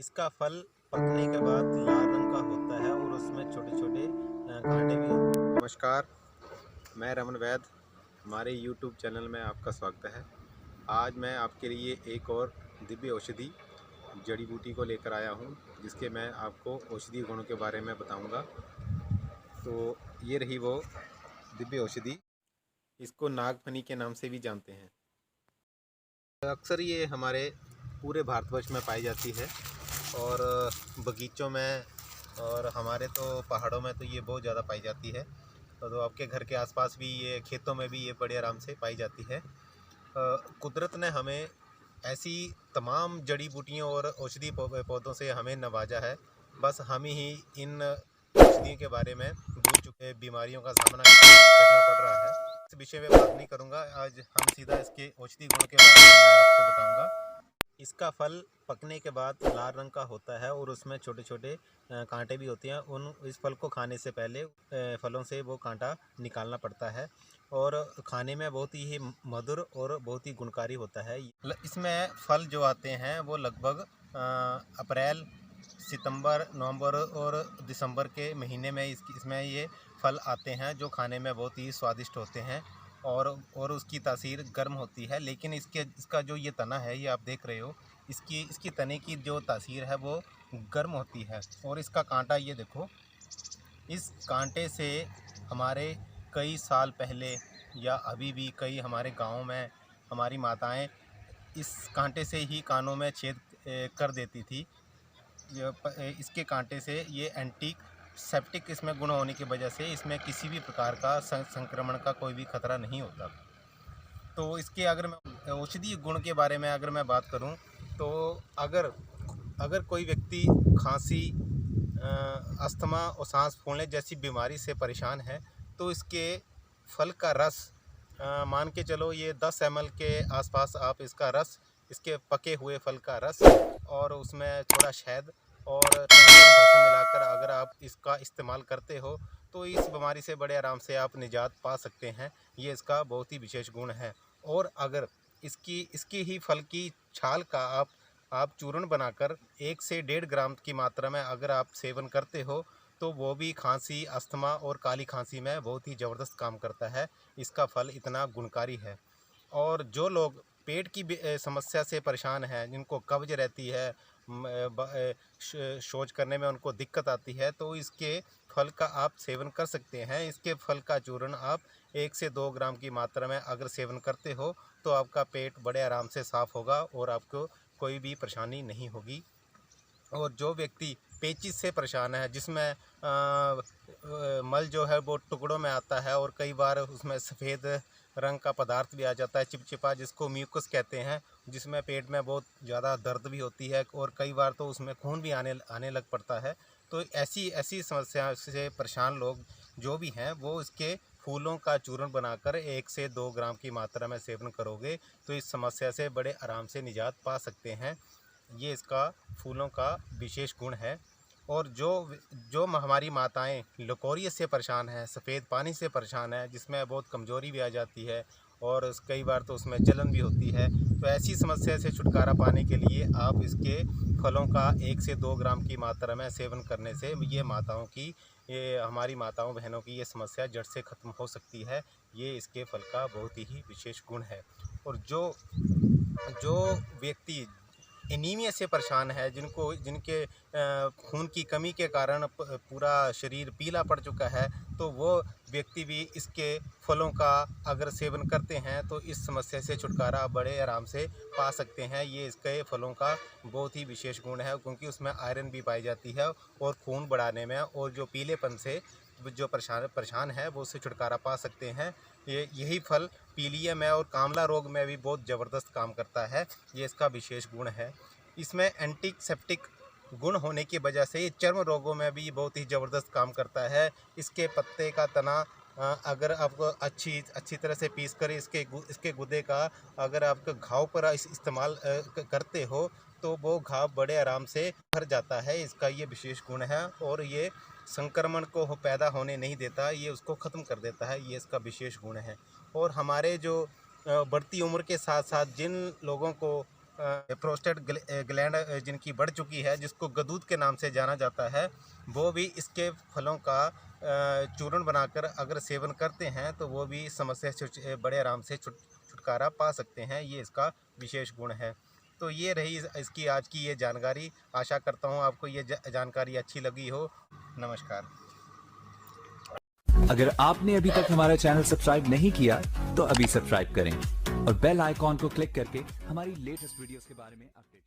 इसका फल पकने के बाद लाल रंग का होता है और उसमें छोटे छोटे कांटे भी होते हैं। नमस्कार, मैं रमन वैद। हमारे YouTube चैनल में आपका स्वागत है। आज मैं आपके लिए एक और दिव्य औषधि जड़ी बूटी को लेकर आया हूँ, जिसके मैं आपको औषधीय गुणों के बारे में बताऊँगा। तो ये रही वो दिव्य औषधि। इसको नागफनी के नाम से भी जानते हैं। अक्सर ये हमारे पूरे भारतवर्ष में पाई जाती है और बगीचों में और हमारे तो पहाड़ों में तो ये बहुत ज़्यादा पाई जाती है। तो आपके घर के आसपास भी ये, खेतों में भी ये बड़े आराम से पाई जाती है। कुदरत ने हमें ऐसी तमाम जड़ी बूटियों और औषधि पौधों से हमें नवाजा है। बस हम ही इन औषधियों के बारे में भूल चुके, बीमारियों का सामना करना पड़ रहा है। इस विषय में बात नहीं करूँगा। आज हम सीधा इसके औषधि गुणों के बारे में मैं आपको बताऊँगा। इसका फल पकने के बाद लाल रंग का होता है और उसमें छोटे छोटे कांटे भी होते हैं। इस फल को खाने से पहले फलों से वो कांटा निकालना पड़ता है और खाने में बहुत ही मधुर और बहुत ही गुणकारी होता है। इसमें फल जो आते हैं वो लगभग अप्रैल, सितंबर, नवंबर और दिसंबर के महीने में इसमें ये फल आते हैं, जो खाने में बहुत ही स्वादिष्ट होते हैं और उसकी तासीर गर्म होती है। लेकिन इसका जो ये तना है, ये आप देख रहे हो, इसकी तने की जो तासीर है वो गर्म होती है। और इसका कांटा ये देखो, इस कांटे से हमारे कई साल पहले या अभी भी कई हमारे गाँव में हमारी माताएं इस कांटे से ही कानों में छेद कर देती थी। इसके कांटे से ये एंटी सेप्टिक इसमें गुण होने की वजह से इसमें किसी भी प्रकार का संक्रमण का कोई भी खतरा नहीं होता। तो इसके अगर मैं औषधीय गुण के बारे में अगर मैं बात करूं, तो अगर कोई व्यक्ति खांसी, अस्थमा और सांस फूलने जैसी बीमारी से परेशान है, तो इसके फल का रस, मान के चलो ये 10 ml के आसपास आप इसका रस, इसके पके हुए फल का रस और उसमें थोड़ा शहद और भस्म मिलाकर अगर आप इसका इस्तेमाल करते हो, तो इस बीमारी से बड़े आराम से आप निजात पा सकते हैं। ये इसका बहुत ही विशेष गुण है। और अगर इसकी ही फल की छाल का आप चूर्ण बनाकर 1 से 1.5 ग्राम की मात्रा में अगर आप सेवन करते हो, तो वो भी खांसी, अस्थमा और काली खांसी में बहुत ही ज़बरदस्त काम करता है। इसका फल इतना गुणकारी है। और जो लोग पेट की समस्या से परेशान हैं, जिनको कब्ज रहती है, शौच करने में उनको दिक्कत आती है, तो इसके फल का आप सेवन कर सकते हैं। इसके फल का चूर्ण आप 1 से 2 ग्राम की मात्रा में अगर सेवन करते हो, तो आपका पेट बड़े आराम से साफ़ होगा और आपको कोई भी परेशानी नहीं होगी। और जो व्यक्ति पेचिश से परेशान है, जिसमें मल जो है वो टुकड़ों में आता है और कई बार उसमें सफ़ेद रंग का पदार्थ भी आ जाता है, चिपचिपा, जिसको म्यूकस कहते हैं, जिसमें पेट में बहुत ज़्यादा दर्द भी होती है और कई बार तो उसमें खून भी आने लग पड़ता है। तो ऐसी ऐसी समस्या से परेशान लोग जो भी हैं, वो इसके फूलों का चूर्ण बनाकर 1 से 2 ग्राम की मात्रा में सेवन करोगे, तो इस समस्या से बड़े आराम से निजात पा सकते हैं। ये इसका फूलों का विशेष गुण है। और जो हमारी माताएं लकोरियस से परेशान हैं, सफ़ेद पानी से परेशान है, जिसमें बहुत कमज़ोरी भी आ जाती है और कई बार तो उसमें जलन भी होती है, तो ऐसी समस्या से छुटकारा पाने के लिए आप इसके फलों का 1 से 2 ग्राम की मात्रा में सेवन करने से ये हमारी माताओं बहनों की ये समस्या जड़ से ख़त्म हो सकती है। ये इसके फल का बहुत ही विशेष गुण है। और जो व्यक्ति एनीमिया से परेशान है, जिनके खून की कमी के कारण पूरा शरीर पीला पड़ चुका है, तो वो व्यक्ति भी इसके फलों का अगर सेवन करते हैं, तो इस समस्या से छुटकारा बड़े आराम से पा सकते हैं। ये इसके फलों का बहुत ही विशेष गुण है, क्योंकि उसमें आयरन भी पाई जाती है और खून बढ़ाने में और जो पीलेपन से जो परेशान है, वो उससे छुटकारा पा सकते हैं। यही फल पीलिया में और कामला रोग में भी बहुत ज़बरदस्त काम करता है। ये इसका विशेष गुण है। इसमें एंटीसेप्टिक गुण होने की वजह से ये चर्म रोगों में भी बहुत ही ज़बरदस्त काम करता है। इसके पत्ते का तना अगर आपको अच्छी तरह से पीस कर इसके गुदे का अगर आप घाव पर इस्तेमाल करते हो, तो वो घाव बड़े आराम से भर जाता है। इसका ये विशेष गुण है और ये संक्रमण को पैदा होने नहीं देता, ये उसको ख़त्म कर देता है। ये इसका विशेष गुण है। और हमारे जो बढ़ती उम्र के साथ साथ जिन लोगों को प्रोस्टेट ग्लैंड जिनकी बढ़ चुकी है, जिसको गदूद के नाम से जाना जाता है, वो भी इसके फलों का चूर्ण बनाकर अगर सेवन करते हैं तो वो भी समस्या से बड़े आराम से छुटकारा पा सकते हैं। ये इसका विशेष गुण है। तो ये रही इसकी आज की ये जानकारी। आशा करता हूँ आपको ये जानकारी अच्छी लगी हो। नमस्कार। अगर आपने अभी तक हमारा चैनल सब्सक्राइब नहीं किया तो अभी सब्सक्राइब करें और बेल आइकॉन को क्लिक करके हमारी लेटेस्ट वीडियोस के बारे में अपडेट